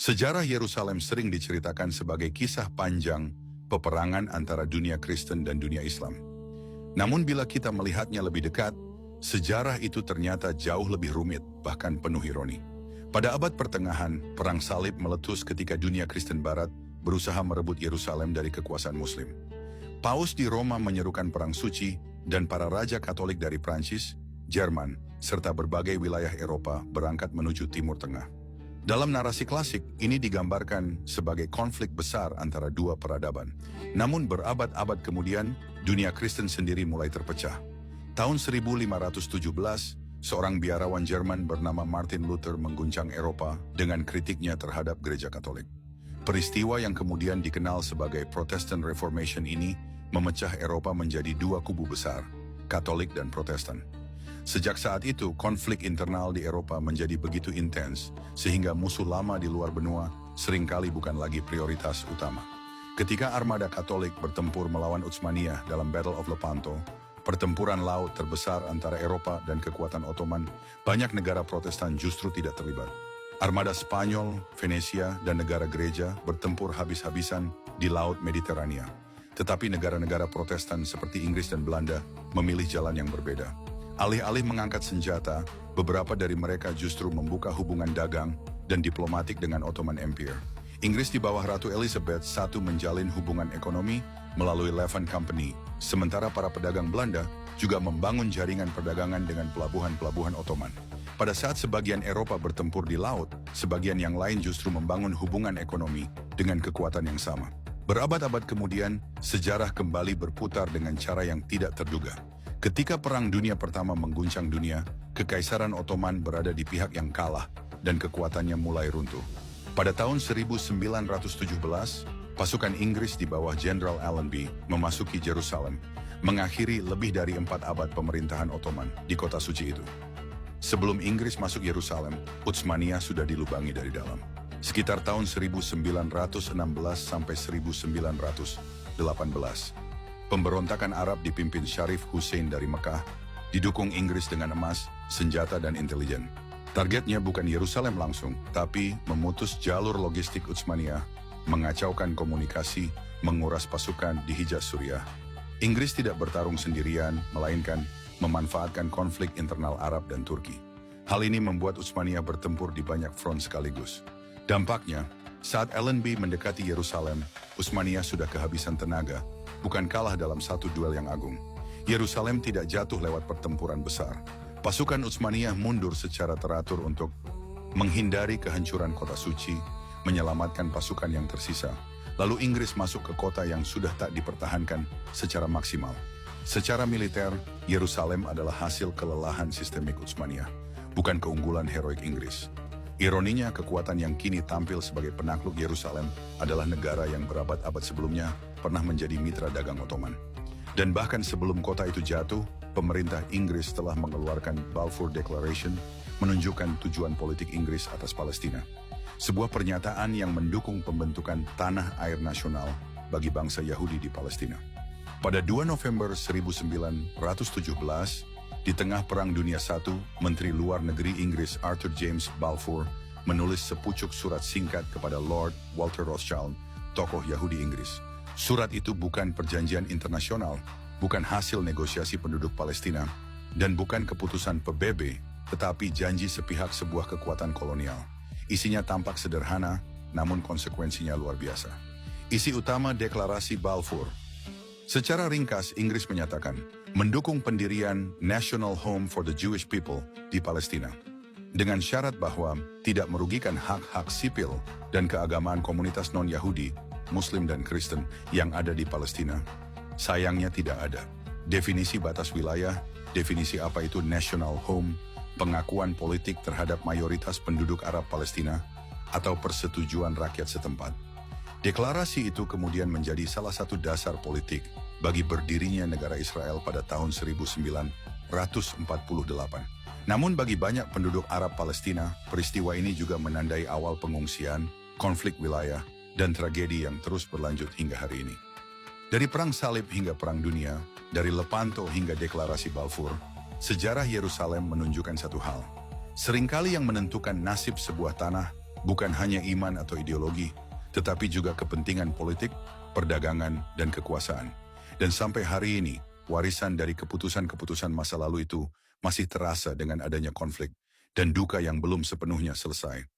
Sejarah Yerusalem sering diceritakan sebagai kisah panjang peperangan antara dunia Kristen dan dunia Islam. Namun bila kita melihatnya lebih dekat, sejarah itu ternyata jauh lebih rumit, bahkan penuh ironi. Pada abad pertengahan, perang salib meletus ketika dunia Kristen Barat berusaha merebut Yerusalem dari kekuasaan Muslim. Paus di Roma menyerukan perang suci, dan para raja Katolik dari Prancis, Jerman, serta berbagai wilayah Eropa berangkat menuju Timur Tengah. Dalam narasi klasik, ini digambarkan sebagai konflik besar antara dua peradaban. Namun berabad-abad kemudian, dunia Kristen sendiri mulai terpecah. Tahun 1517, seorang biarawan Jerman bernama Martin Luther mengguncang Eropa dengan kritiknya terhadap gereja Katolik. Peristiwa yang kemudian dikenal sebagai Protestant Reformation ini memecah Eropa menjadi dua kubu besar, Katolik dan Protestan. Sejak saat itu, konflik internal di Eropa menjadi begitu intens, sehingga musuh lama di luar benua seringkali bukan lagi prioritas utama. Ketika armada Katolik bertempur melawan Utsmaniyah dalam Battle of Lepanto, pertempuran laut terbesar antara Eropa dan kekuatan Ottoman, banyak negara Protestan justru tidak terlibat. Armada Spanyol, Venesia, dan negara gereja bertempur habis-habisan di Laut Mediterania. Tetapi negara-negara Protestan seperti Inggris dan Belanda memilih jalan yang berbeda. Alih-alih mengangkat senjata, beberapa dari mereka justru membuka hubungan dagang dan diplomatik dengan Ottoman Empire. Inggris di bawah Ratu Elizabeth I menjalin hubungan ekonomi melalui Levant Company, sementara para pedagang Belanda juga membangun jaringan perdagangan dengan pelabuhan-pelabuhan Ottoman. Pada saat sebagian Eropa bertempur di laut, sebagian yang lain justru membangun hubungan ekonomi dengan kekuatan yang sama. Berabad-abad kemudian, sejarah kembali berputar dengan cara yang tidak terduga. Ketika Perang Dunia Pertama mengguncang dunia, Kekaisaran Ottoman berada di pihak yang kalah dan kekuatannya mulai runtuh. Pada tahun 1917, pasukan Inggris di bawah Jenderal Allenby memasuki Yerusalem, mengakhiri lebih dari 4 abad pemerintahan Ottoman di kota suci itu. Sebelum Inggris masuk Yerusalem, Utsmaniyah sudah dilubangi dari dalam. Sekitar tahun 1916 sampai 1918. Pemberontakan Arab dipimpin Syarif Hussein dari Mekah, didukung Inggris dengan emas, senjata dan intelijen. Targetnya bukan Yerusalem langsung, tapi memutus jalur logistik Utsmaniyah, mengacaukan komunikasi, menguras pasukan di Hijaz Suriah. Inggris tidak bertarung sendirian, melainkan memanfaatkan konflik internal Arab dan Turki. Hal ini membuat Utsmaniyah bertempur di banyak front sekaligus. Dampaknya, saat Allenby mendekati Yerusalem, Utsmaniyah sudah kehabisan tenaga, bukan kalah dalam satu duel yang agung. Yerusalem tidak jatuh lewat pertempuran besar. Pasukan Utsmaniyah mundur secara teratur untuk menghindari kehancuran kota suci, menyelamatkan pasukan yang tersisa. Lalu Inggris masuk ke kota yang sudah tak dipertahankan secara maksimal. Secara militer, Yerusalem adalah hasil kelelahan sistemik Utsmaniyah, bukan keunggulan heroik Inggris. Ironinya, kekuatan yang kini tampil sebagai penakluk Yerusalem adalah negara yang berabad-abad sebelumnya pernah menjadi mitra dagang Ottoman. Dan bahkan sebelum kota itu jatuh, pemerintah Inggris telah mengeluarkan Balfour Declaration, menunjukkan tujuan politik Inggris atas Palestina. Sebuah pernyataan yang mendukung pembentukan tanah air nasional bagi bangsa Yahudi di Palestina. Pada 2 November 1917, di tengah Perang Dunia I, Menteri Luar Negeri Inggris Arthur James Balfour menulis sepucuk surat singkat kepada Lord Walter Rothschild, tokoh Yahudi Inggris. Surat itu bukan perjanjian internasional, bukan hasil negosiasi penduduk Palestina, dan bukan keputusan PBB, tetapi janji sepihak sebuah kekuatan kolonial. Isinya tampak sederhana, namun konsekuensinya luar biasa. Isi utama deklarasi Balfour. Secara ringkas, Inggris menyatakan mendukung pendirian National Home for the Jewish People di Palestina, dengan syarat bahwa tidak merugikan hak-hak sipil dan keagamaan komunitas non-Yahudi, Muslim dan Kristen yang ada di Palestina. Sayangnya tidak ada definisi batas wilayah, definisi apa itu National Home, pengakuan politik terhadap mayoritas penduduk Arab Palestina, atau persetujuan rakyat setempat. Deklarasi itu kemudian menjadi salah satu dasar politik bagi berdirinya negara Israel pada tahun 1948. Namun bagi banyak penduduk Arab Palestina, peristiwa ini juga menandai awal pengungsian, konflik wilayah, dan tragedi yang terus berlanjut hingga hari ini. Dari Perang Salib hingga Perang Dunia, dari Lepanto hingga Deklarasi Balfour, sejarah Yerusalem menunjukkan satu hal. Seringkali yang menentukan nasib sebuah tanah Bukan hanya iman atau ideologi, tetapi juga kepentingan politik, perdagangan, dan kekuasaan. Dan sampai hari ini, warisan dari keputusan-keputusan masa lalu itu masih terasa dengan adanya konflik dan duka yang belum sepenuhnya selesai.